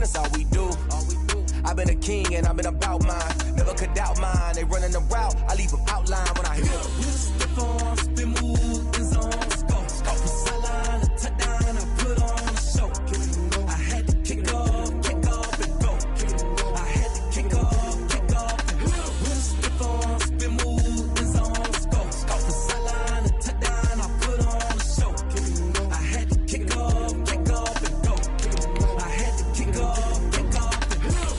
that's all we do. I've been a king and I've been about mine. Never could doubt mine. They running the route, I leave them outline when I hear them. Stiff on, spin move, in zone, scope. From sideline to touchdown, I put on a show. I had to kick off and go. I had to kick off and go. Stiff on, spin move, in zone, scope. From sideline to touchdown, I put on a show. I had to kick off and go. I had to kick off and go.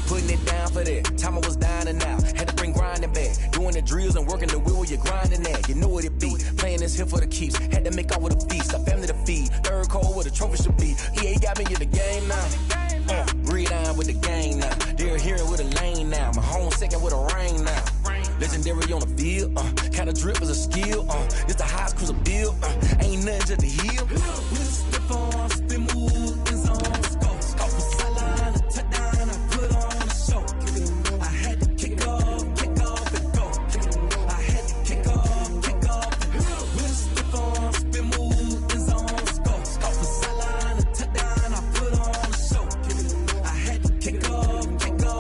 Putting it down for that. Time I was dying and out. Had to bring grinding back. Doing the drills and working the wheel, you're grinding that. You know what it be. Playing this here for the keeps. Had to make off with a feast. A family to feed. Third cold where the trophy should be. EA got me in the game now. Breed on with the game now. They're here with a lane now. My home second with a rain now. Legendary on the field. Kind of drip is a skill. It's the highest cruiser bill. Ain't nothing just to heal. Step on, spin move, in zone, scope. From sideline to touchdown, I put on a show. I had to kick off and go. I had to kick off and go. Step on, spin move, in zone, scope. From sideline to touchdown, I put on a show. I had to kick off and go.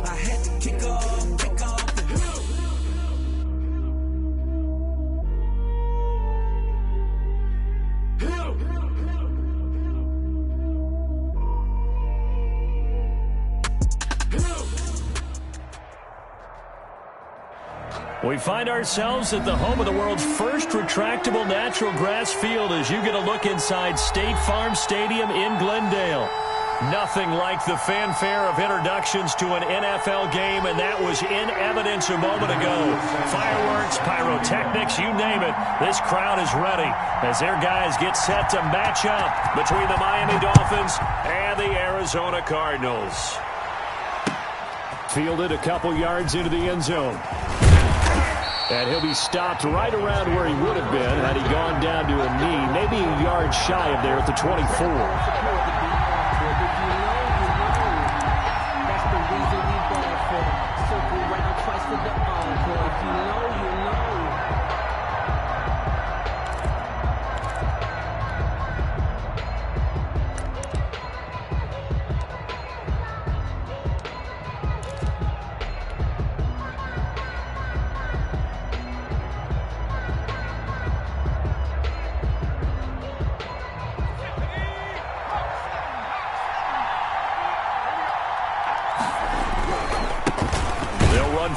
I had to kick off and go. We find ourselves at the home of the world's first retractable natural grass field as you get a look inside State Farm Stadium in Glendale. Nothing like the fanfare of introductions to an NFL game, and that was in evidence a moment ago. Fireworks, pyrotechnics, you name it. This crowd is ready as their guys get set to match up between the Miami Dolphins and the Arizona Cardinals. Fielded a couple yards into the end zone. And he'll be stopped right around where he would have been had he gone down to a knee, maybe a yard shy of there at the 24. That's the reason we ball for. Circle right twice for the encore. If you know, you know.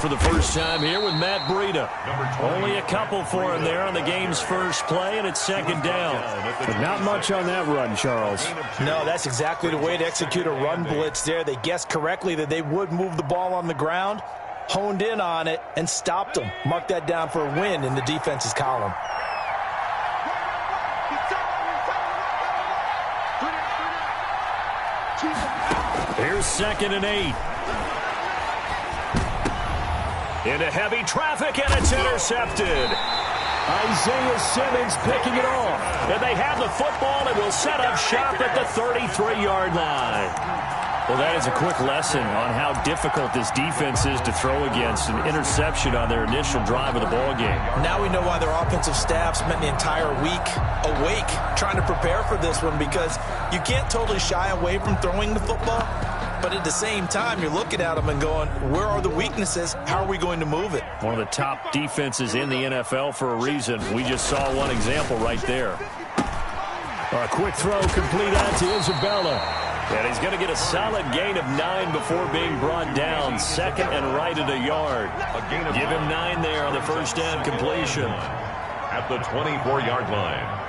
For the first time here with Matt Breida. Only a couple for him there on the game's first play, and it's second down. But not much on that run, Charles. No, that's exactly the way to execute a run blitz there. They guessed correctly that they would move the ball on the ground, honed in on it, and stopped them. Mark that down for a win in the defense's column. Here's 2nd and 8. Into heavy traffic, and it's intercepted. Isaiah Simmons picking it off. And they have the football and will set up shop at the 33-yard line. Well, that is a quick lesson on how difficult this defense is to throw against. An interception on their initial drive of the ball game. Now we know why their offensive staff spent the entire week awake trying to prepare for this one, because you can't totally shy away from throwing the football. But at the same time, you're looking at them and going, where are the weaknesses? How are we going to move it? One of the top defenses in the NFL for a reason. We just saw one example right there. A quick throw complete out to Isabella. And he's going to get a solid gain of 9 before being brought down. 2nd and right at a yard. Give him 9 there on the first down completion. At the 24-yard line.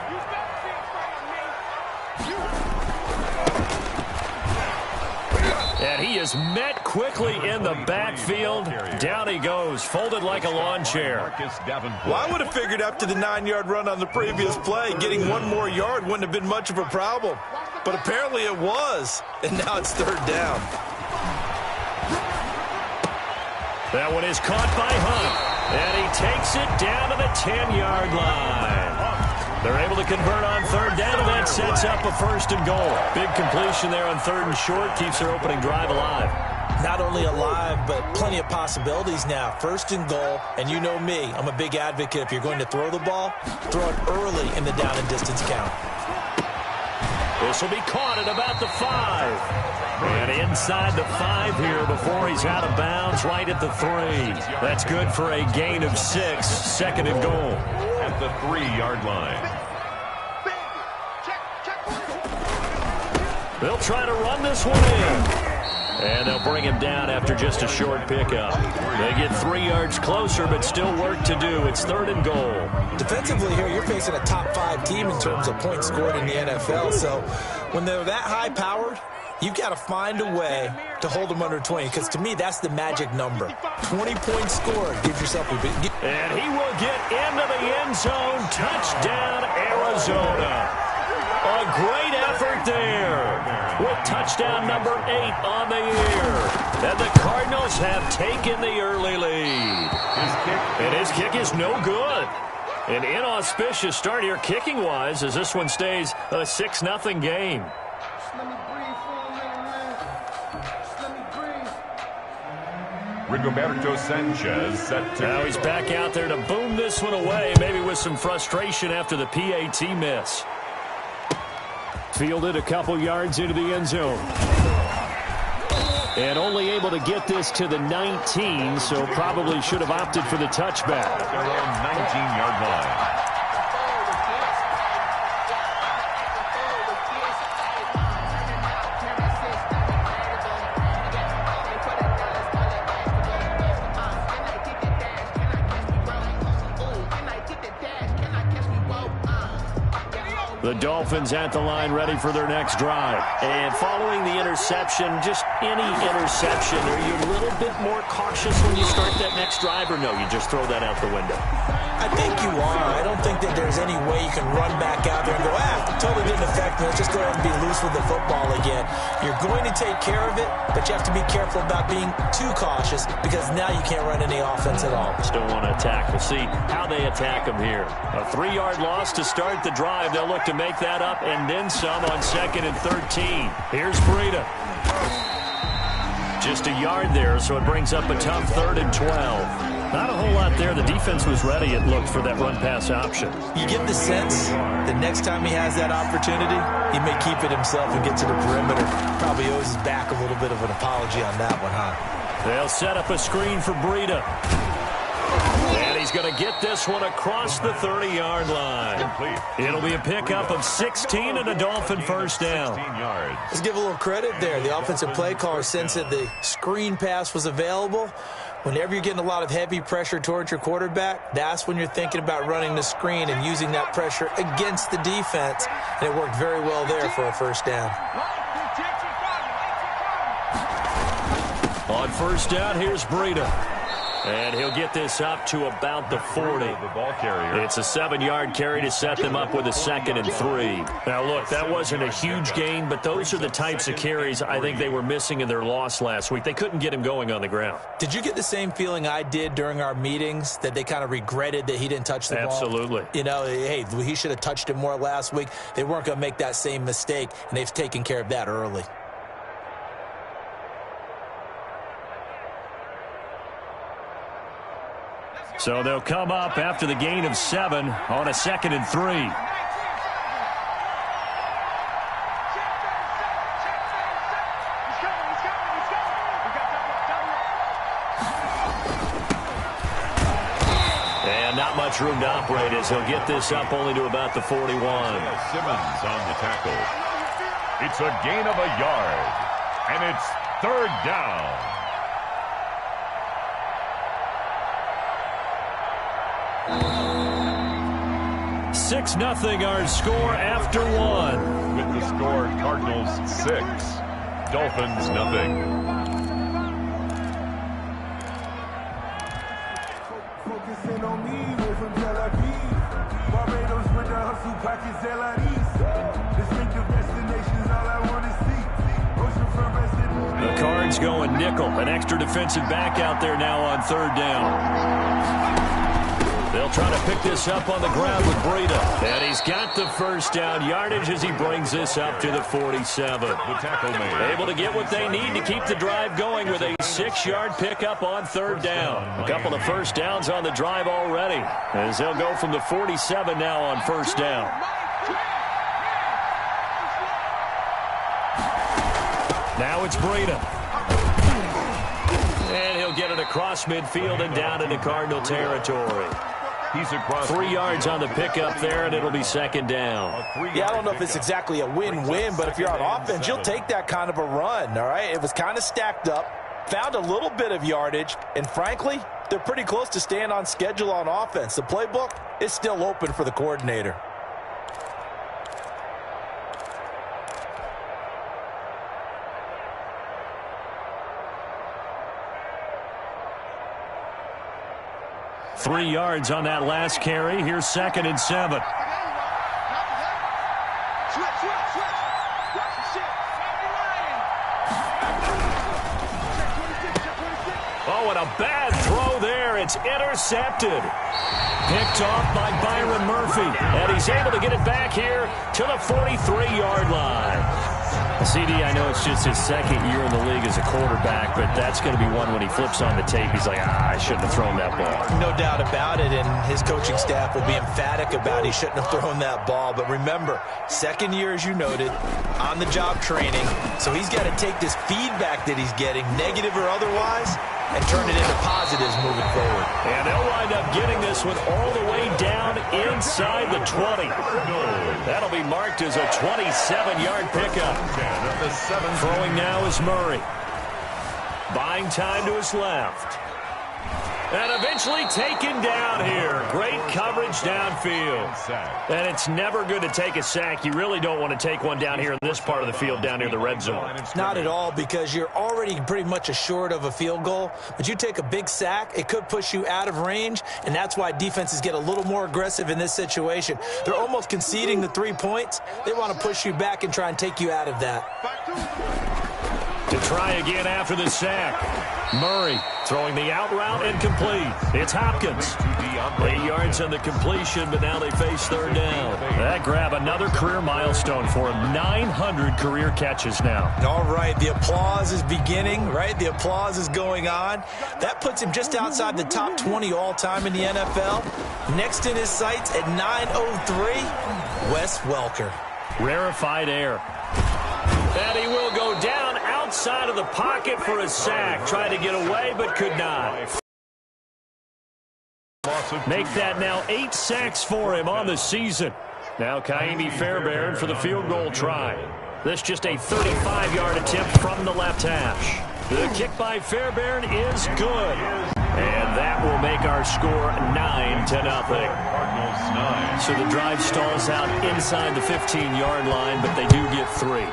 And he is met quickly in the backfield. Down he goes, folded like a lawn chair. Well, I would have figured after the 9-yard run on the previous play, getting 1 more yard wouldn't have been much of a problem. But apparently it was, and now it's 3rd down. That one is caught by Hunt, and he takes it down to the 10-yard line. They're able to convert on 3rd down, and that sets up a 1st and goal. Big completion there on 3rd and short, keeps their opening drive alive. Not only alive, but plenty of possibilities now. 1st and goal, and you know me, I'm a big advocate. If you're going to throw the ball, throw it early in the down and distance count. This will be caught at about the 5. And inside the 5 here before he's out of bounds, right at the 3. That's good for a gain of 6, second and goal. At the 3-yard line. They'll try to run this one in. And they'll bring him down after just a short pickup. They get 3 yards closer, but still work to do. It's 3rd and goal. Defensively here, you're facing a top 5 team in terms of points scored in the NFL. So when they're that high-powered, you've got to find a way to hold them under 20, because to me, that's the magic number. 20 points scored. Give yourself a big... And he will get into the end zone. Touchdown, Arizona. A great effort there with touchdown number 8 on the year. And the Cardinals have taken the early lead. And his kick is no good. An inauspicious start here kicking-wise as this one stays a 6-0 game. Rigoberto Sanchez set to Now he's back out there to boom this one away, maybe with some frustration after the PAT miss. Fielded a couple yards into the end zone. And only able to get this to the 19, so probably should have opted for the touchback. their own 19-yard line. The Dolphins at the line ready for their next drive. And following the interception, just any interception, are you a little bit more cautious when you start that next drive, or no, you just throw that out the window? I think you are. I don't think that there's any way you can run back out there and go, totally didn't affect me. Let's just go ahead and be loose with the football again. You're going to take care of it, but you have to be careful about being too cautious, because now you can't run any offense at all. Still want to attack. We'll see how they attack them here. A 3-yard loss to start the drive. They'll look to make that up and then some on 2nd and 13. Here's Breida. Just a yard there, so it brings up a tough 3rd and 12. Not a whole lot there. The defense was ready, it looked, for that run-pass option. You get the sense that next time he has that opportunity, he may keep it himself and get to the perimeter. Probably owes his back a little bit of an apology on that one, huh? They'll set up a screen for Breida. And he's going to get this one across the 30-yard line. Complete. It'll be a pickup of 16 and a Dolphin first down. 16 yards. Let's give a little credit there. The offensive play caller sensed that the screen pass was available. Whenever you're getting a lot of heavy pressure towards your quarterback, that's when you're thinking about running the screen and using that pressure against the defense. And it worked very well there for a first down. On first down, here's Breida. And he'll get this up to about the 40. The ball carrier. It's a 7-yard carry to set them up with a 2nd and 3. Now, look, that wasn't a huge gain, but those are the types of carries I think they were missing in their loss last week. They couldn't get him going on the ground. Did you get the same feeling I did during our meetings, that they kind of regretted that he didn't touch the ball? Absolutely. You know, hey, he should have touched it more last week. They weren't going to make that same mistake, and they've taken care of that early. So they'll come up after the gain of 7 on a 2nd and 3. And not much room to operate as he'll get this up only to about the 41. Simmons on the tackle. It's a gain of a yard. And it's 3rd down. 6-0 our score after 1. With the score, Cardinals 6, Dolphins 0. Focusing on me, way from Tel Aviv. Barbados with the hustle pockets, LIDs. Distinctive destinations, all I want to see. Oceanfront resident. The Cards going nickel. An extra defensive back out there now on 3rd down. They'll try to pick this up on the ground with Breida. And he's got the first down yardage as he brings this up to the 47. The tackle made. Able to get what they need to keep the drive going with a 6-yard pickup on 3rd down. A couple of first downs on the drive already, as they'll go from the 47 now on first down. Now it's Brim. And he'll get it across midfield and down into Cardinal territory. He's across 3 yards on the pickup there, and it'll be second down. Yeah, I don't know if it's exactly a win-win, but if you're on offense, you'll take that kind of a run, all right? It was kind of stacked up, found a little bit of yardage, and frankly, they're pretty close to staying on schedule on offense. The playbook is still open for the coordinator. Three yards on that last carry. Here's 2nd and 7. Oh, and a bad throw there. It's intercepted. Picked off by Byron Murphy. And he's able to get it back here to the 43-yard line. CD, I know it's just his 2nd year in the league as a quarterback, but that's going to be one when he flips on the tape. He's like, I shouldn't have thrown that ball. No doubt about it, and his coaching staff will be emphatic about he shouldn't have thrown that ball. But remember, 2nd year, as you noted, on-the-job training, so he's got to take this feedback that he's getting, negative or otherwise, and turn it into positives moving forward. And they'll wind up getting this one all the way down inside the 20. That'll be marked as a 27-yard pickup. Throwing now is Murray. Buying time to his left. And eventually taken down here. Great coverage downfield. And it's never good to take a sack. You really don't want to take one down here in this part of the field, down near the red zone. Not at all, because you're already pretty much assured of a field goal. But you take a big sack, it could push you out of range, and that's why defenses get a little more aggressive in this situation. They're almost conceding the 3 points. They want to push you back and try and take you out of that. To try again after the sack. Murray throwing the out route and complete. It's Hopkins. 8 yards on the completion, but now they face 3rd down. That grab another career milestone for him. 900 career catches now. All right, the applause is beginning, right? The applause is going on. That puts him just outside the top 20 all-time in the NFL. Next in his sights at 903, Wes Welker. Rarefied air. And he will go down outside of the pocket for a sack. Tried to get away, but could not. Make that now 8 sacks for him on the season. Now Kaimi Fairbairn for the field goal try. This just a 35-yard attempt from the left hash. The kick by Fairbairn is good. And that will make our score 9-0. So the drive stalls out inside the 15-yard line, but they do get 3.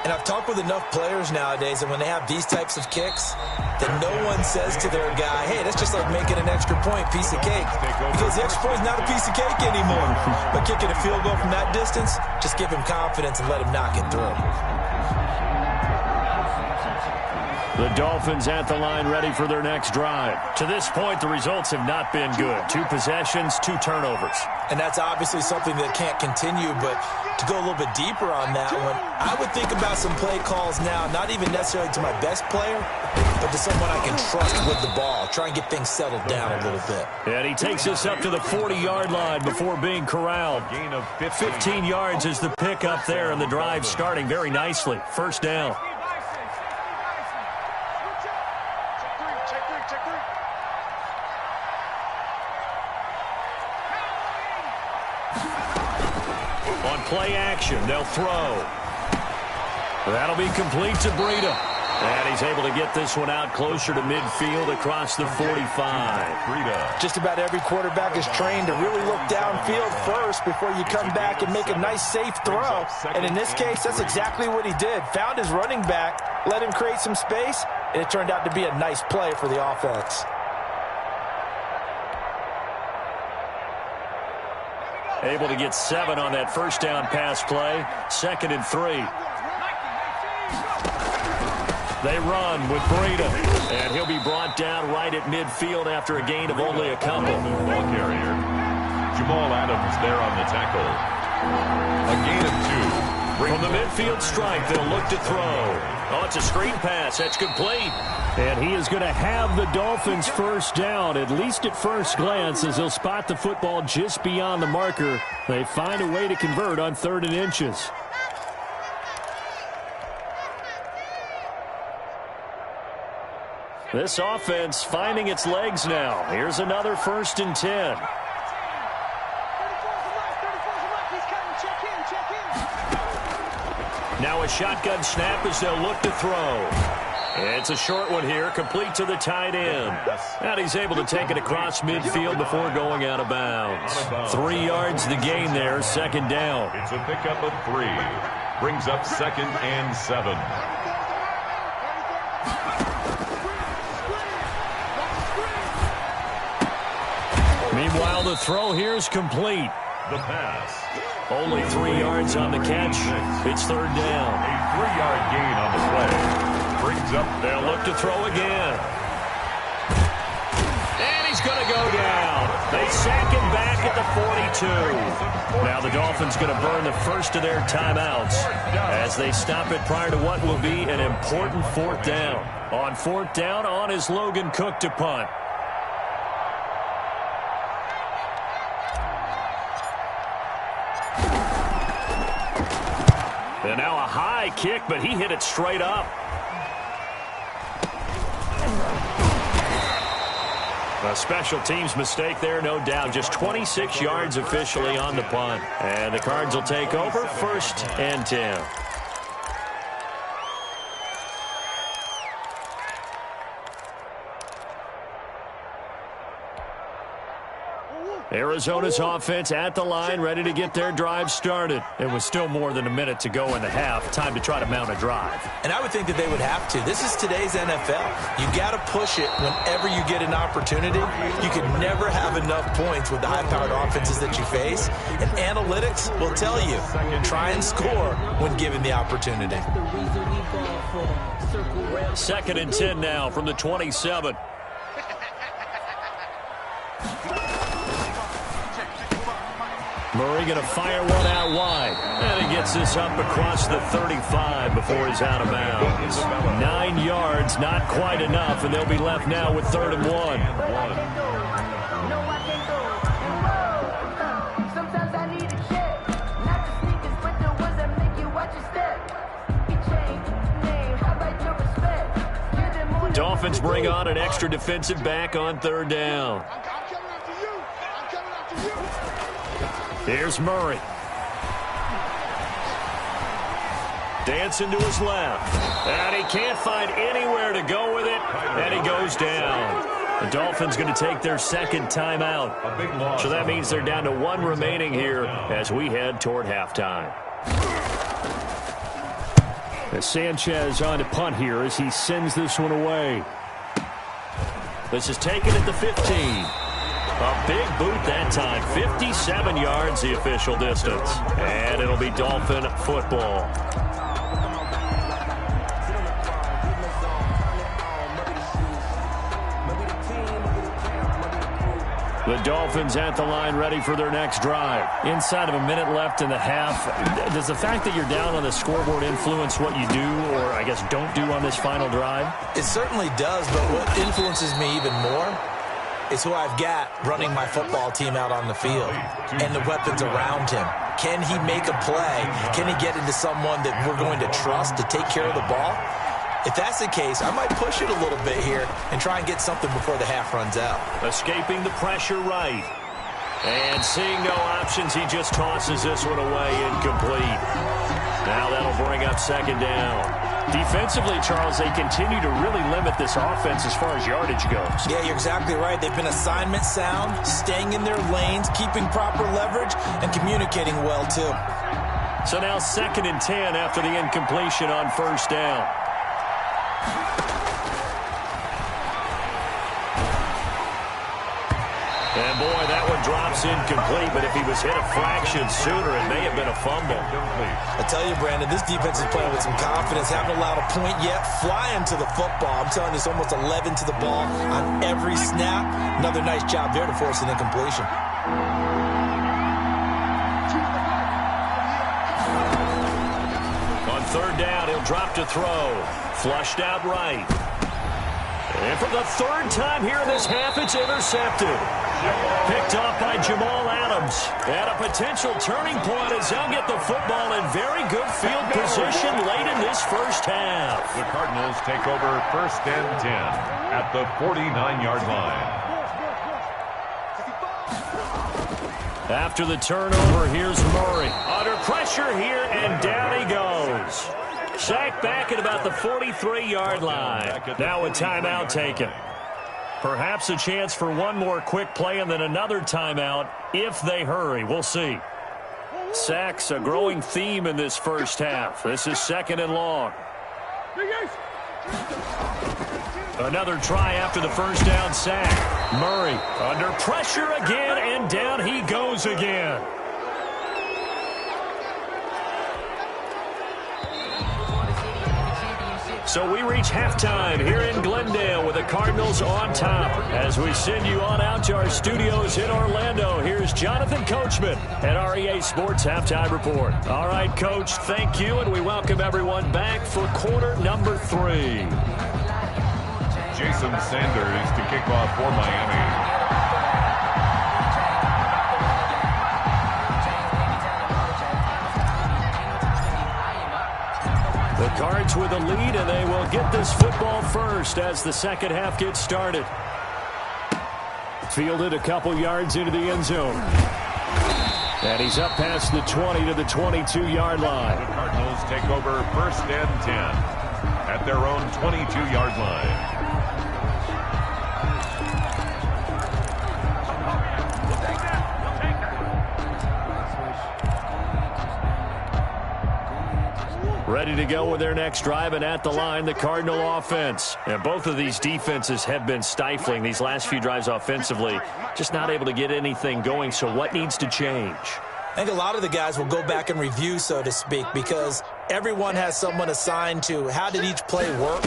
And I've talked with enough players nowadays, and when they have these types of kicks, then no one says to their guy, hey, that's just like making an extra point, piece of cake. Because the extra point is not a piece of cake anymore. But kicking a field goal from that distance, just give him confidence and let him knock it through. The Dolphins at the line ready for their next drive. To this point, the results have not been good. 2 possessions, 2 turnovers. And that's obviously something that can't continue, but to go a little bit deeper on that one, I would think about some play calls now, not even necessarily to my best player, but to someone I can trust with the ball. Try and get things settled down a little bit. And he takes us up to the 40-yard line before being corralled. 15 yards is the pick up there, and the drive starting very nicely. 1st down. On play action, they'll throw. That'll be complete to Brim. And he's able to get this one out closer to midfield across the 45. Just about every quarterback is trained to really look downfield first before you come back and make a nice, safe throw. And in this case, that's exactly what he did. Found his running back, let him create some space, and it turned out to be a nice play for the offense. Able to get 7 on that 1st down pass play. 2nd and 3. They run with Brim, and he'll be brought down right at midfield after a gain of only a couple. Ball carrier. Jamal Adams there on the tackle. A gain of 2. From the midfield stripe, they'll look to throw. Oh, it's a screen pass. That's complete. And he is going to have the Dolphins 1st down, at least at first glance, as they'll spot the football just beyond the marker. They find a way to convert on 3rd and inches. This offense finding its legs now. Here's another 1st and 10. Now a shotgun snap as they'll look to throw. It's a short one here, complete to the tight end. And he's able to take it across midfield before going out of bounds. 3 yards the gain there, 2nd down. It's a pickup of 3. Brings up 2nd and 7. Meanwhile, the throw here is complete. The pass. Only 3 yards on the catch. It's 3rd down. A 3-yard gain on the play. Brings up. They'll look to throw again. And he's going to go down. They sack him back at the 42. Now the Dolphins going to burn the first of their timeouts as they stop it prior to what will be an important 4th down. On 4th down, on is Logan Cook to punt. And now a high kick, but he hit it straight up. A special teams mistake there, no doubt. Just 26 yards officially on the punt. And the Cards will take over, 1st and 10. Arizona's offense at the line, ready to get their drive started. It was still more than a minute to go in the half. Time to try to mount a drive. And I would think that they would have to. This is today's NFL. You got to push it whenever you get an opportunity. You can never have enough points with the high-powered offenses that you face. And analytics will tell you, try and score when given the opportunity. 2nd and 10 now from the 27. Murray going to fire one out wide. And he gets this up across the 35 before he's out of bounds. 9 yards, not quite enough, and they'll be left now with 3rd and 1. Dolphins bring on an extra defensive back on 3rd down. Here's Murray. Dancing to his left. And he can't find anywhere to go with it. And he goes down. The Dolphins going to take their 2nd timeout. So that means they're down to 1 remaining here as we head toward halftime. As Sanchez on to punt here as he sends this one away. This is taken at the 15. A big boot that time. 57 yards the official distance. And it'll be Dolphin football. The Dolphins at the line ready for their next drive. Inside of a minute left in the half, does the fact that you're down on the scoreboard influence what you do or, I guess, don't do on this final drive? It certainly does, but what influences me even more is who I've got running my football team out on the field and the weapons around him. Can he make a play? Can he get into someone that we're going to trust to take care of the ball? If that's the case, I might push it a little bit here and try and get something before the half runs out. Escaping the pressure right. And seeing no options, he just tosses this one away incomplete. Now that'll bring up 2nd down. Defensively, Charles, they continue to really limit this offense as far as yardage goes. Yeah, you're exactly right. They've been assignment sound, staying in their lanes, keeping proper leverage, and communicating well, too. So now 2nd and 10 after the incompletion on 1st down. And boy, that one drops incomplete, but if he was hit a fraction sooner, it may have been a fumble. I tell you, Brandon, this defense is playing with some confidence. Haven't allowed a point yet. Flying to the football. I'm telling you, it's almost 11 to the ball on every snap. Another nice job there to force an incompletion. On 3rd down, he'll drop to throw. Flushed out right. And for the third time here in this half, it's intercepted. Picked off by Jamal Adams. At a potential turning point as they'll get the football in very good field position late in this first half. The Cardinals take over 1st and 10 at the 49-yard line. After the turnover, here's Murray. Under pressure here, and down he goes. Sacked back at about the 43-yard line. Now a timeout taken. Perhaps a chance for one more quick play and then another timeout if they hurry. We'll see. Sacks, a growing theme in this first half. This is 2nd and long. Another try after the first down sack. Murray under pressure again, and down he goes again. So we reach halftime here in Glendale with the Cardinals on top. As we send you on out to our studios in Orlando, here's Jonathan Coachman at REA Sports Halftime Report. All right, Coach, thank you, and we welcome everyone back for quarter number 3. Jason Sanders to kick off for Miami. The Cards with a lead, and they will get this football first as the second half gets started. Fielded a couple yards into the end zone. And he's up past the 20 to the 22-yard line. The Cardinals take over 1st and 10 at their own 22-yard line. Ready to go with their next drive, and at the line, the Cardinal offense. And both of these defenses have been stifling these last few drives offensively. Just not able to get anything going, so what needs to change? I think a lot of the guys will go back and review, so to speak, because everyone has someone assigned to how did each play work.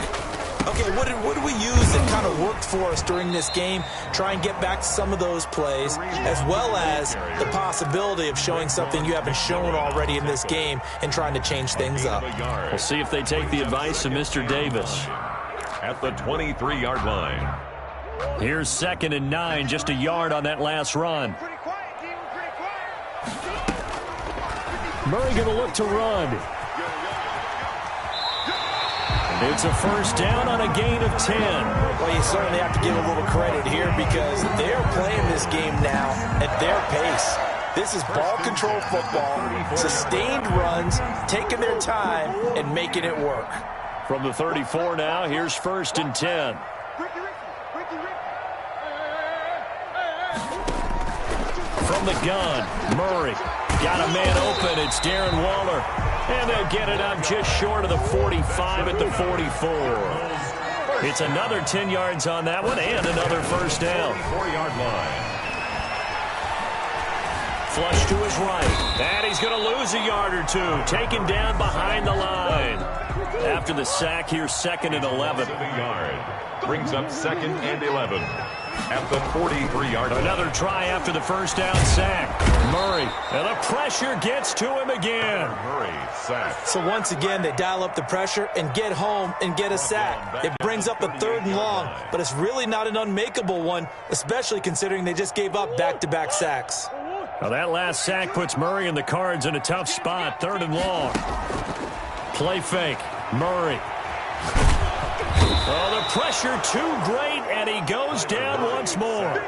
Okay, what did we use that kind of worked for us during this game? Try and get back to some of those plays, as well as the possibility of showing something you haven't shown already in this game and trying to change things up. We'll see if they take the advice of Mr. Davis. At the 23-yard line. Here's 2nd and 9, just a yard on that last run. Murray going to look to run. It's a first down on a gain of 10. Well, you certainly have to give a little credit here because they're playing this game now at their pace. This is ball control football, sustained runs, taking their time, and making it work. From the 34 now, here's 1st and 10. From the gun, Murray. Got a man open. It's Darren Waller. And they'll get it up just short of the 45 at the 44. It's another 10 yards on that one and another first down. 4-yard line. Flush to his right. And he's going to lose a yard or two. Taken down behind the line. After the sack, here's 2nd and 11. Brings up 2nd and 11. At the 43-yard line. Another try after the first down sack. Murray. And the pressure gets to him again. Murray sacked. So once again, they dial up the pressure and get home and get a sack. It brings up a 3rd and long, but it's really not an unmakeable one, especially considering they just gave up back-to-back sacks. Now that last sack puts Murray and the Cards in a tough spot. 3rd and long. Play fake. Murray. Oh, the pressure too great, and he goes down once more.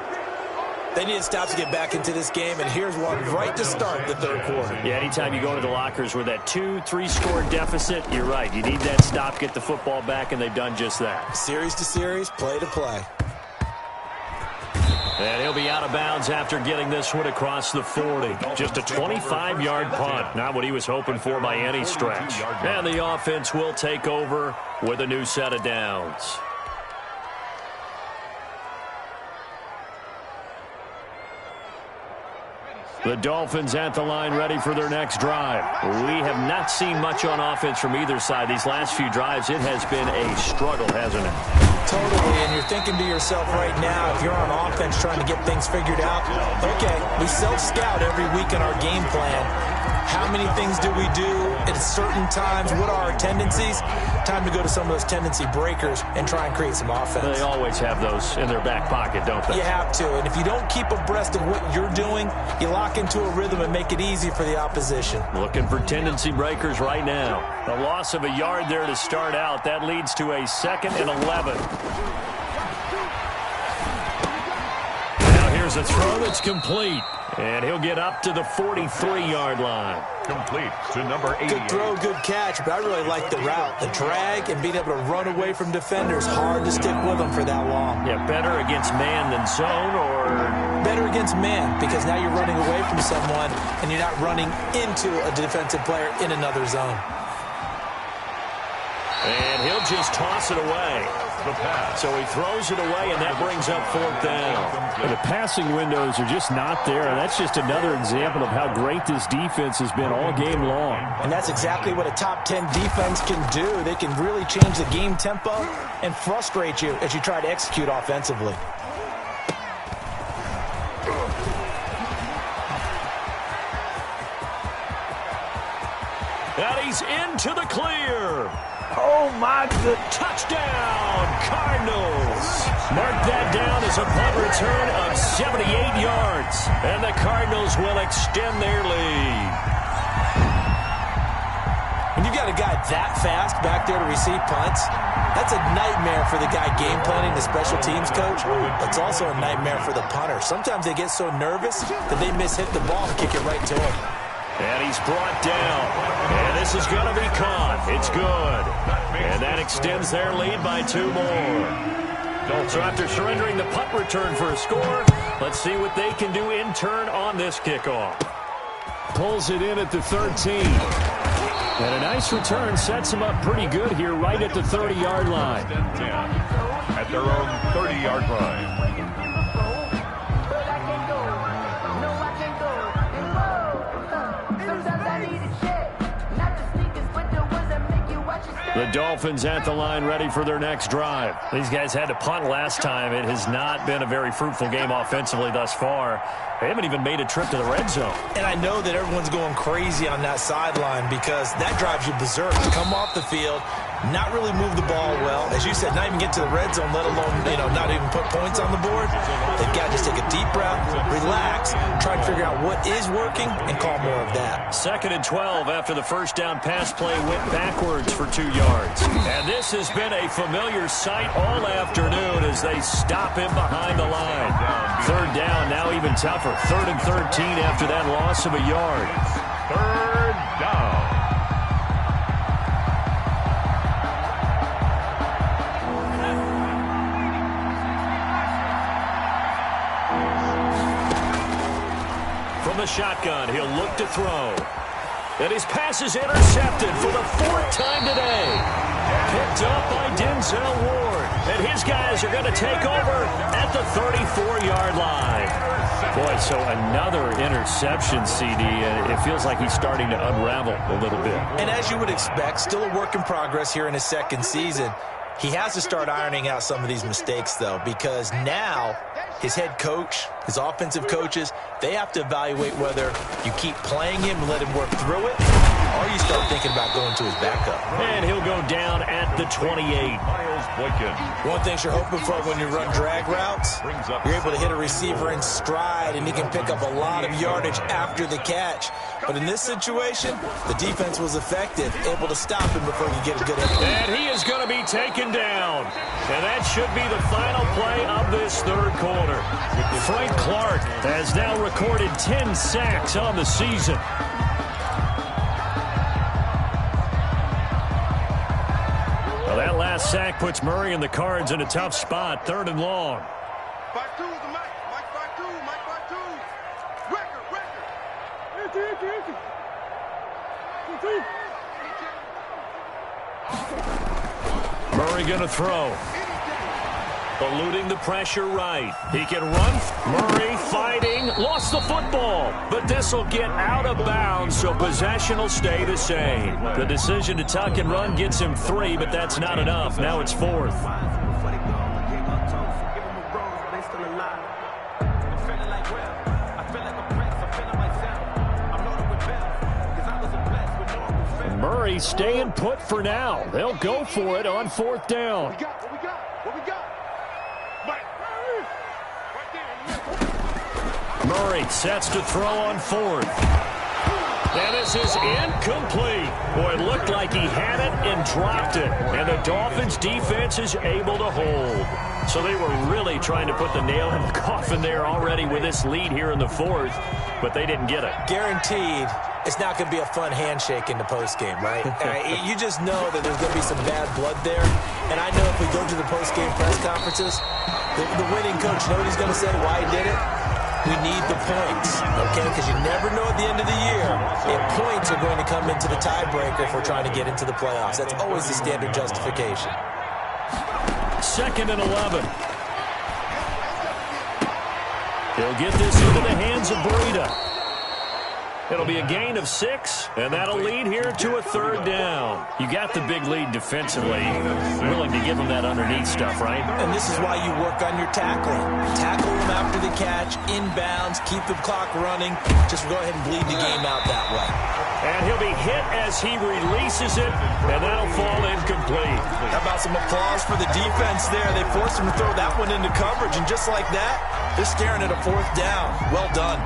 They need to stop to get back into this game, and here's one right to start the 3rd quarter. Yeah, anytime you go to the lockers with that 2-3-score deficit, you're right. You need that stop, get the football back, and they've done just that. Series to series, play to play. And he'll be out of bounds after getting this one across the 40. Just a 25-yard punt. Not what he was hoping for by any stretch. And the offense will take over with a new set of downs. The Dolphins at the line ready for their next drive. We have not seen much on offense from either side. These last few drives, it has been a struggle, hasn't it? Totally, and you're thinking to yourself right now, if you're on offense trying to get things figured out, okay, we self-scout every week in our game plan. How many things do we do at certain times? What are our tendencies? Time to go to some of those tendency breakers and try and create some offense. They always have those in their back pocket, don't they? You have to, and if you don't keep abreast of what you're doing, you lock into a rhythm and make it easy for the opposition. Looking for tendency breakers right now. The loss of a yard there to start out. That leads to a 2nd and 11. Now here's a throw that's complete. And he'll get up to the 43-yard line. Complete to number 88. Good throw, good catch, but I really like the route. The drag and being able to run away from defenders. Hard to stick with them for that long. Yeah, better against man than zone, or? Better against man, because now you're running away from someone and you're not running into a defensive player in another zone. And he'll just toss it away. The pass. So he throws it away, and that brings up 4th down. The passing windows are just not there, and that's just another example of how great this defense has been all game long. And that's exactly what a top 10 defense can do. They can really change the game tempo and frustrate you as you try to execute offensively. And he's into the clear. Oh, my goodness. Touchdown, Cardinals. Mark that down as a punt return of 78 yards. And the Cardinals will extend their lead. When you got a guy that fast back there to receive punts, that's a nightmare for the guy game planning, the special teams coach. It's also a nightmare for the punter. Sometimes they get so nervous that they miss hit the ball and kick it right to him. And he's brought down. And this is going to be caught. It's good. And that extends their lead by 2 more. So after surrendering the punt return for a score, let's see what they can do in turn on this kickoff. Pulls it in at the 13. And a nice return sets him up pretty good here right at the 30-yard line. At their own 30-yard line. The Dolphins at the line ready for their next drive. These guys had to punt last time. It has not been a very fruitful game offensively thus far. They haven't even made a trip to the red zone. And I know that everyone's going crazy on that sideline because that drives you berserk. To come off the field, not really move the ball well. As you said, not even get to the red zone, let alone, not even put points on the board. They've got to just take a deep breath, relax, try to figure out what is working, and call more of that. 2nd and 12 after the first down pass play went backwards for 2 yards. And this has been a familiar sight all afternoon as they stop him behind the line. 3rd down, now even tougher. 3rd and 13 after that loss of a yard. 3rd down. From the shotgun, he'll look to throw. And his pass is intercepted for the 4th time today. Picked up by Denzel Ward. And his guys are going to take over at the 34-yard line. Boy, so another interception, CD. It feels like he's starting to unravel a little bit. And as you would expect, still a work in progress here in his 2nd season. He has to start ironing out some of these mistakes, though, because now his head coach, his offensive coaches, they have to evaluate whether you keep playing him and let him work through it, or you start thinking about going to his backup. And he'll go down at the 28. Miles Boykin. One thing you're hoping for when you run drag routes, you're able to hit a receiver in stride, and he can pick up a lot of yardage after the catch. But in this situation, the defense was effective, able to stop him before he could get a good hit. And he is going to be taken down. And that should be the final play of this 3rd quarter. Frank Clark has now recorded 10 sacks on the season. Well, that last sack puts Murray and the Cards in a tough spot, 3rd and long. Murray going to throw. Eluding the pressure right. He can run. Murray fighting. Lost the football. But this will get out of bounds, so possession will stay the same. The decision to tuck and run gets him 3, but that's not enough. Now it's 4th. Murray staying put for now. They'll go for it on 4th down. Murray sets to throw on 4th. And this is incomplete. Boy, it looked like he had it and dropped it. And the Dolphins defense is able to hold. So they were really trying to put the nail in the coffin there already with this lead here in the 4th, but they didn't get it. Guaranteed it's not going to be a fun handshake in the postgame, right? You just know that there's going to be some bad blood there. And I know if we go to the postgame press conferences, the winning coach, you know what he's going to say, why he did it? We need the points, okay? Because you never know at the end of the year if points are going to come into the tiebreaker if we're trying to get into the playoffs. That's always the standard justification. 2nd and 11. He'll get this into the hands of Breida. It'll be a gain of 6, and that'll lead here to a 3rd down. You got the big lead defensively. Willing to give them that underneath stuff, right? And this is why you work on your tackling. Tackle them after the catch, inbounds, keep the clock running. Just go ahead and bleed the game out that way. And he'll be hit as he releases it, and that'll fall incomplete. How about some applause for the defense there? They forced him to throw that one into coverage, and just like that, they're staring at a 4th down. Well done.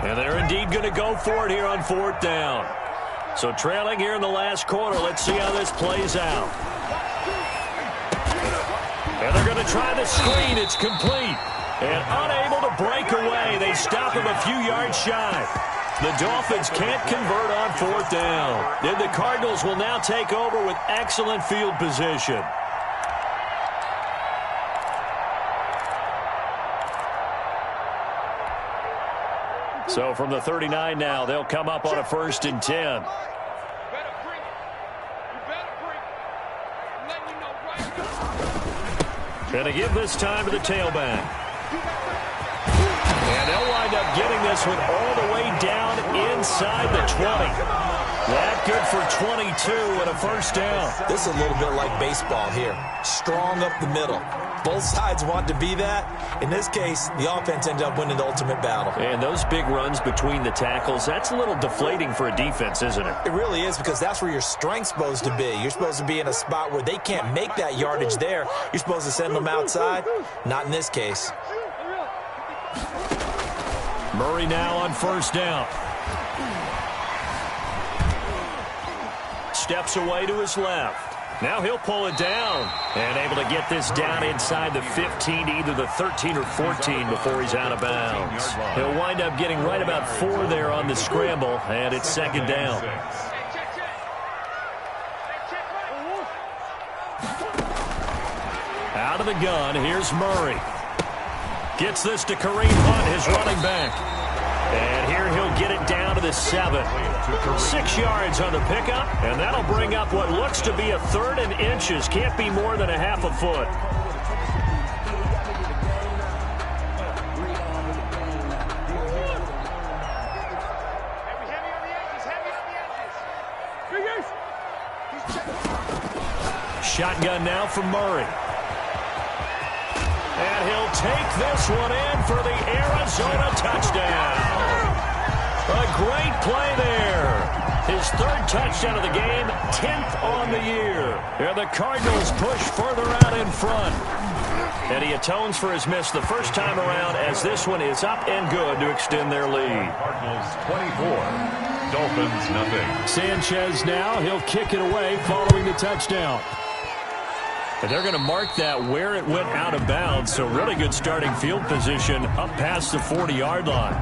And they're indeed going to go for it here on 4th down. So trailing here in the last quarter, let's see how this plays out. And they're going to try the screen. It's complete. And unable to break away. They stop him a few yards shy. The Dolphins can't convert on 4th down. And the Cardinals will now take over with excellent field position. So from the 39 now, they'll come up on a 1st and 10. Going to give this time to the tailback. And they'll wind up getting this one all the way down inside the 20. That good for 22 and a 1st down. This is a little bit like baseball here. Strong up the middle. Both sides want to be that. In this case, the offense ended up winning the ultimate battle. And those big runs between the tackles, that's a little deflating for a defense, isn't it? It really is, because that's where your strength's supposed to be. You're supposed to be in a spot where they can't make that yardage there. You're supposed to send them outside. Not in this case. Murray now on 1st down. Steps away to his left. Now he'll pull it down and able to get this down inside the 15, either the 13 or 14 before he's out of bounds. He'll wind up getting right about 4 there on the scramble, and it's 2nd down. Out of the gun, here's Murray. Gets this to Kareem Hunt, his running back. And here he'll get it down to the 7. 6 yards on the pickup, and that'll bring up what looks to be a 3rd and inches. Can't be more than a half a foot. Shotgun now from Murray. And he'll take this one in for the Arizona touchdown. A great play there. His 3rd touchdown of the game, 10th on the year. And the Cardinals push further out in front. And he atones for his miss the first time around, as this one is up and good to extend their lead. Cardinals 24, Dolphins nothing. Sanchez now, he'll kick it away following the touchdown. And they're going to mark that where it went out of bounds, so really good starting field position up past the 40-yard line.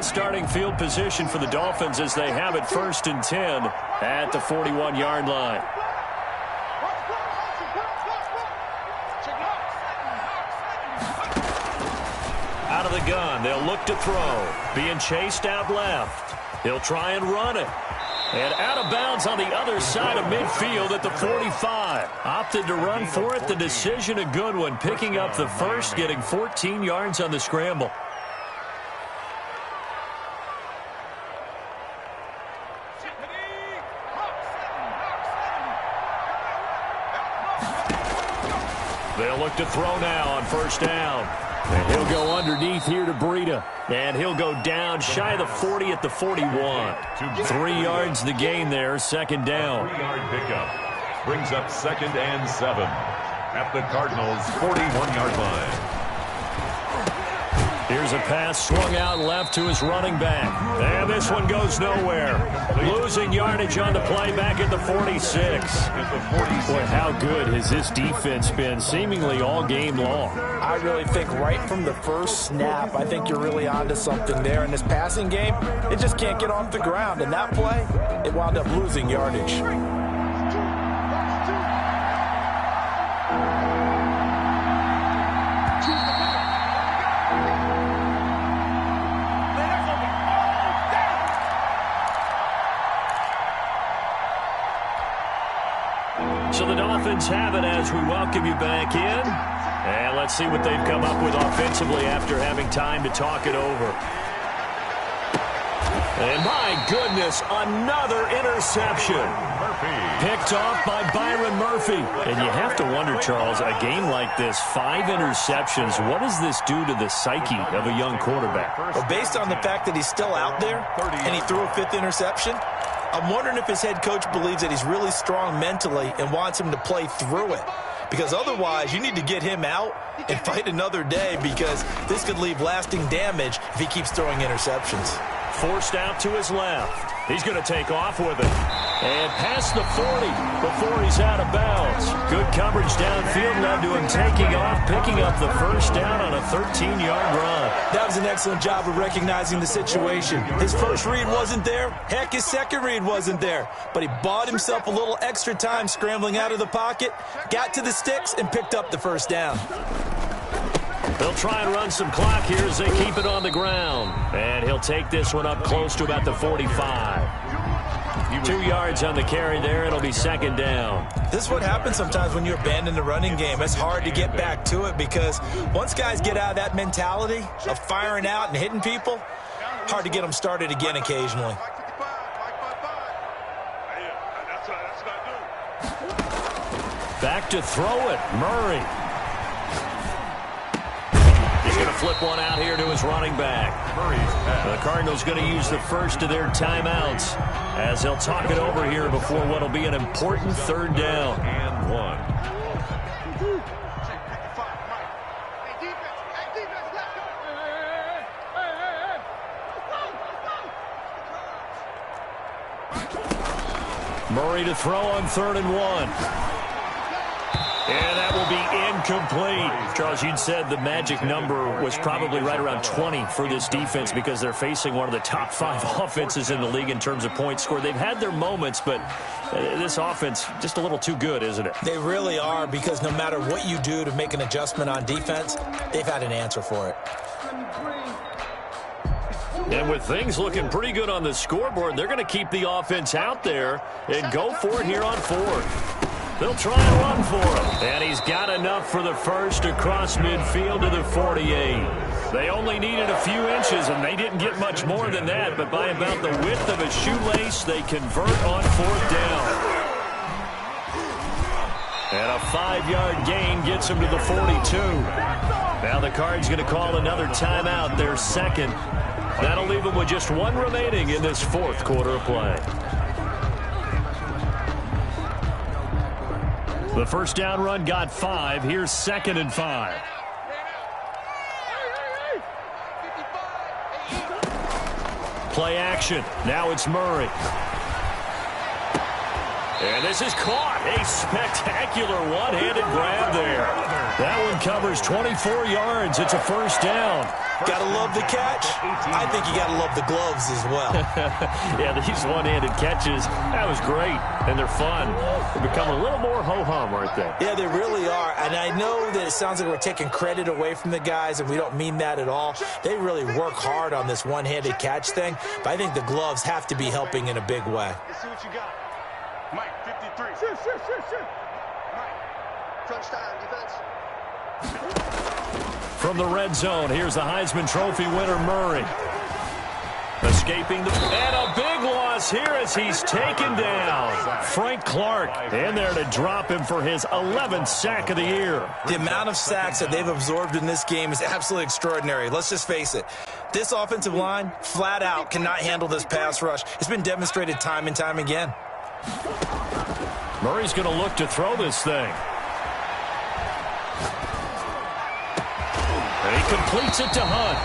starting field position for the Dolphins as they have it 1st and 10 at the 41-yard line. Out of the gun, they'll look to throw. Being chased out left. He'll try and run it. And out of bounds on the other side of midfield at the 45. Opted to run for it. The decision a good one. Picking up the first, getting 14 yards on the scramble. They'll look to throw now on 1st down. And he'll go underneath here to Breida. And he'll go down shy of the 40 at the 41. 3 yards the gain there, 2nd down. 3-yard pickup brings up 2nd and 7 at the Cardinals' 41-yard line. Here's a pass swung out left to his running back. And this one goes nowhere. Losing yardage on the play back at the 46. Boy, how good has this defense been seemingly all game long? I really think right from the first snap, I think you're really onto something there. In this passing game, it just can't get off the ground. And that play, it wound up losing yardage. So the Dolphins have it as we welcome you back in. And let's see what they've come up with offensively after having time to talk it over. And my goodness, another interception. Picked off by Byron Murphy. And you have to wonder, Charles, a game like this, 5 interceptions, what does this do to the psyche of a young quarterback? Well, based on the fact that he's still out there and he threw a 5th interception, I'm wondering if his head coach believes that he's really strong mentally and wants him to play through it. Because otherwise, you need to get him out and fight another day, because this could leave lasting damage if he keeps throwing interceptions. Forced out to his left. He's going to take off with it. And past the 40 before he's out of bounds. Good coverage downfield led to him taking off, picking up the 1st down on a 13-yard run. That was an excellent job of recognizing the situation. His first read wasn't there. Heck, his second read wasn't there. But he bought himself a little extra time scrambling out of the pocket, got to the sticks, and picked up the 1st down. They'll try and run some clock here as they keep it on the ground. And he'll take this one up close to about the 45. 2 yards on the carry there. It'll be 2nd down. This is what happens sometimes when you abandon the running game. It's hard to get back to it, because once guys get out of that mentality of firing out and hitting people, hard to get them started again occasionally. Back to throw it, Murray. He's going to flip one out here to his running back. The Cardinals going to use the first of their timeouts as they'll talk it over here before what will be an important 3rd down. And 1. Murray to throw on 3rd and 1. And that will be incomplete. Charles, you'd said the magic number was probably right around 20 for this defense, because they're facing one of the top 5 offenses in the league in terms of points scored. They've had their moments, but this offense just a little too good, isn't it? They really are, because no matter what you do to make an adjustment on defense, they've had an answer for it. And with things looking pretty good on the scoreboard, they're going to keep the offense out there and go for it here on 4th. They'll try and run for him. And he's got enough for the first across midfield to the 48. They only needed a few inches, and they didn't get much more than that. But by about the width of a shoelace, they convert on 4th down. And a 5-yard gain gets him to the 42. Now the Cards going to call another timeout, their 2nd. That'll leave them with just 1 remaining in this 4th quarter of play. The 1st down run got 5. Here's 2nd and 5. Play action. Now it's Murray. And this is caught. A spectacular one-handed grab there. That one covers 24 yards. It's a first down. Gotta love the catch. I think you gotta love the gloves as well. Yeah, these one-handed catches, that was great, and they're fun. They become a little more ho-hum, aren't they? Yeah, they really are, and I know that it sounds like we're taking credit away from the guys, and we don't mean that at all. They really work hard on this one-handed catch thing, but I think the gloves have to be helping in a big way. Let's see what you got. Mike, 53. Shoot. Mike, crunch time, defense. From the red zone, here's the Heisman Trophy winner, Murray. Escaping and a big loss here as he's taken down. Frank Clark in there to drop him for his 11th sack of the year. The amount of sacks that they've absorbed in this game is absolutely extraordinary. Let's just face it. This offensive line, flat out, cannot handle this pass rush. It's been demonstrated time and time again. Murray's going to look to throw this thing. And he completes it to Hunt.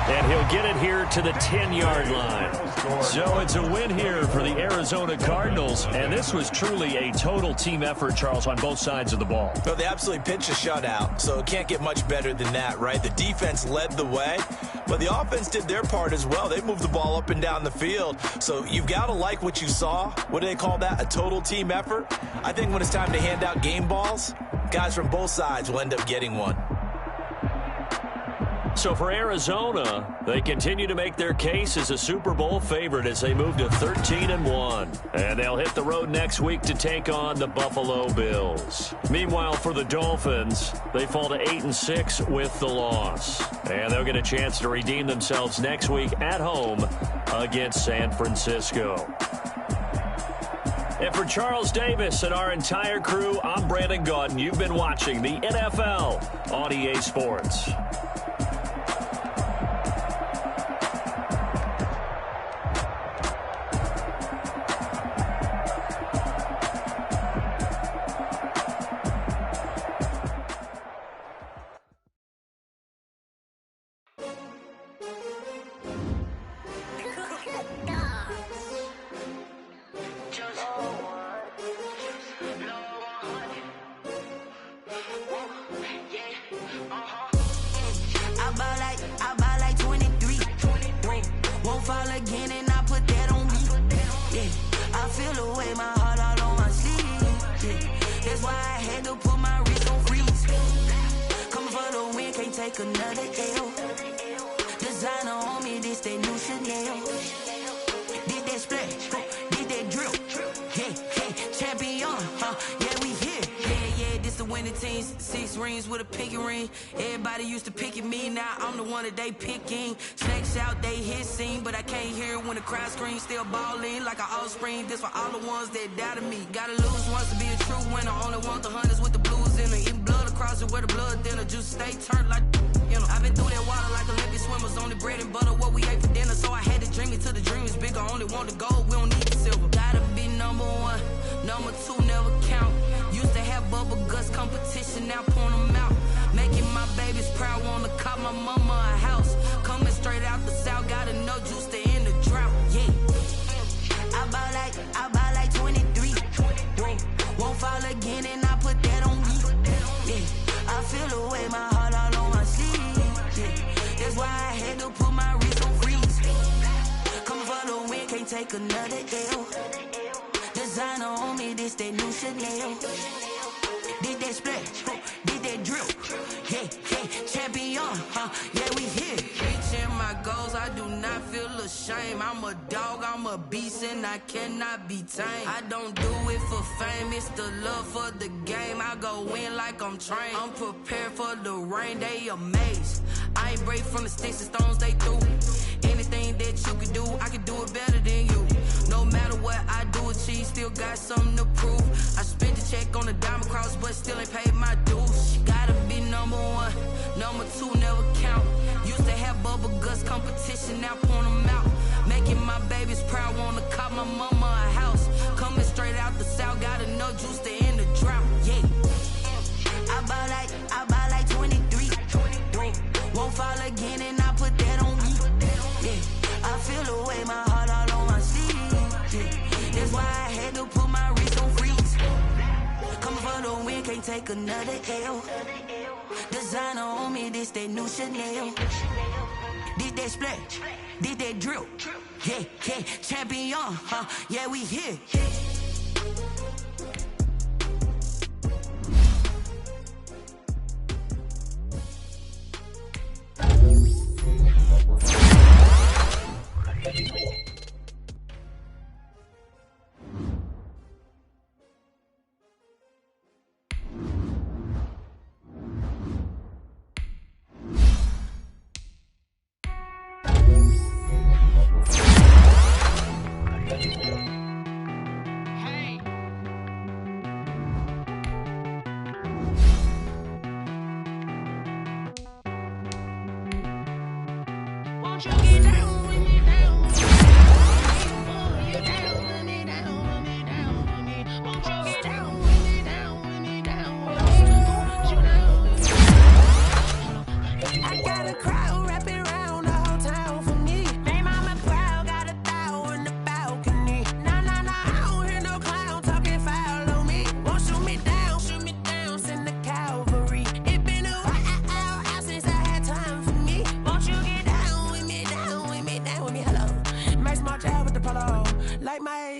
And he'll get it here to the 10-yard line. So it's a win here for the Arizona Cardinals. And this was truly a total team effort, Charles, on both sides of the ball. Well, they absolutely pitched a shutout, so it can't get much better than that, right? The defense led the way, but the offense did their part as well. They moved the ball up and down the field. So you've got to like what you saw. What do they call that? A total team effort? I think when it's time to hand out game balls, guys from both sides will end up getting one. So for Arizona, they continue to make their case as a Super Bowl favorite as they move to 13-1. And they'll hit the road next week to take on the Buffalo Bills. Meanwhile, for the Dolphins, they fall to 8-6 with the loss. And they'll get a chance to redeem themselves next week at home against San Francisco. And for Charles Davis and our entire crew, I'm Brandon Gaudin. You've been watching the NFL on EA Sports. Everybody used to pick at me, now I'm the one that they picking. Snakes out, they hit scene, but I can't hear it when the crowd screams. Still balling like an offspring, this for all the ones that doubted me. Gotta lose once to be a true winner, only want the hunters with the blues in it. Eating blood across it where the blood thinner, just stay turned like, you know. I've been through that water like Olympic swimmers, only bread and butter, what we ate for dinner. So I had to dream it till the dream is bigger, only want the gold, we don't need the silver. Gotta be number one, number two never count. Used to have bubble guts competition, now point them out. Making my babies proud, wanna cop my mama a house. Coming straight out the south, gotta know juice to end the drought, yeah. I buy like 23. Won't fall again and I put that on me, yeah. I feel the way, my heart all on my sleeve, yeah. That's why I had to put my wrist on freeze. Coming for the win, can't take another L. Designer on me, this that new Chanel. Did that splash, did that drill, yeah, champion, yeah, we here. Reaching my goals, I do not feel ashamed. I'm a dog, I'm a beast, and I cannot be tamed. I don't do it for fame, it's the love for the game. I go in like I'm trained. I'm prepared for the rain, they amazed. I ain't break from the sticks and stones they threw. Anything that you can do, I can do it better than you. No matter what I do, achieve, still got something to prove. I spent the check on the diamond cross, but still ain't paid my dues. Gotta be number one, number two never count. Used to have bubble guts competition, now point them out. Making my babies proud, wanna cop my mama a house. Coming straight out the south, gotta know juice to end the drought, yeah. I buy like 23. Won't fall again and I put that on me, yeah. I feel the way, my heart all on my sleeve, yeah. That's why I had to put my wrist on freeze. Coming for the win, can't take another L. Designer on me, this that new Chanel. This that splash, this that drill. Yeah, yeah, champion, huh? Yeah, we here.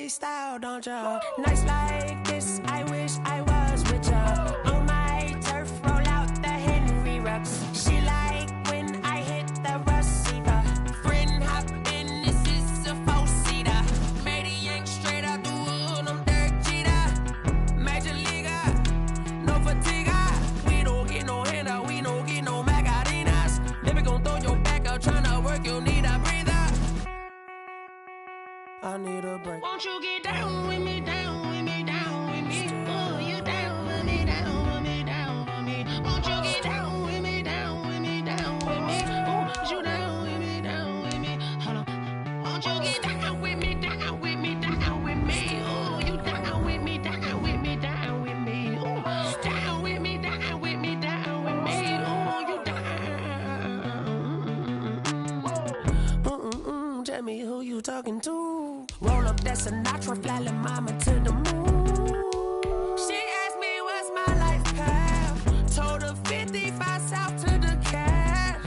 Style, don't ya? Nights like this, I wish I was with ya. On my turf, roll out the Henry Rux. She like when I hit the receiver. Friend hop in, this is a four-seater. Made a yank straight out the wood, I'm Derek Jeter. Major leaguer, no fatigue. We don't get no handout, we don't get no Macarinas. Never gon' throw your back out, tryna work, you need a breather. I need a break. Won't you get down with me, down with me, down with me? Oh, you down with me, down with me, down with me. Won't you get down with me, down with me, down with me? Oh, you down with me, down with me. Hold on. Won't you get down with me, down with me, down with me? Oh, you down with me, down with me, down with me. Oh, down with me, down with me, down with me. Oh, you down. Tell me who you talking to. Roll up that Sinatra, fly la mama to the moon. She asked me what's my life path. Told her 55 south to the cat.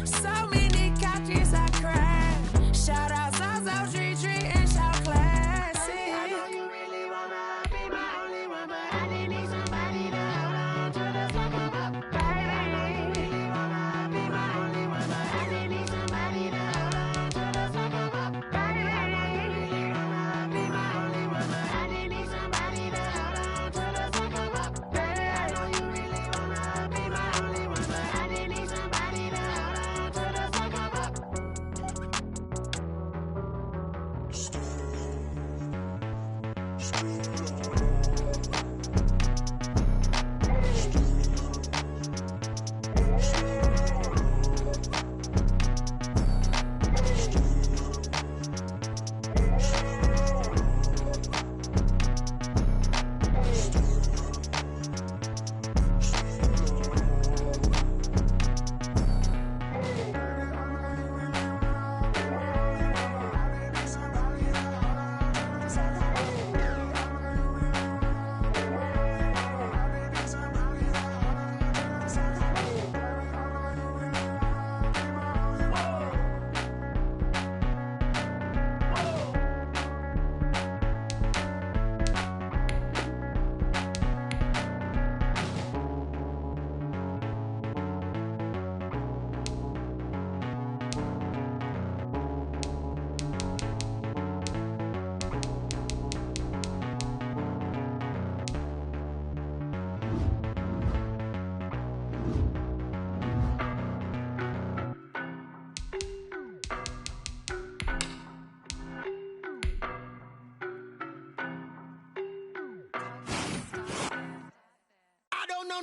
So many couches I crashed. Shout out South Street Tree and shout classic. I know you really wanna be my only one, but I didn't need somebody to hold on to the fuck up, baby. I know you really wanna be my only one, but I didn't need somebody to hold on to the fuck up, baby.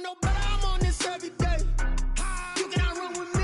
No, but I'm on this every day. You cannot run with me.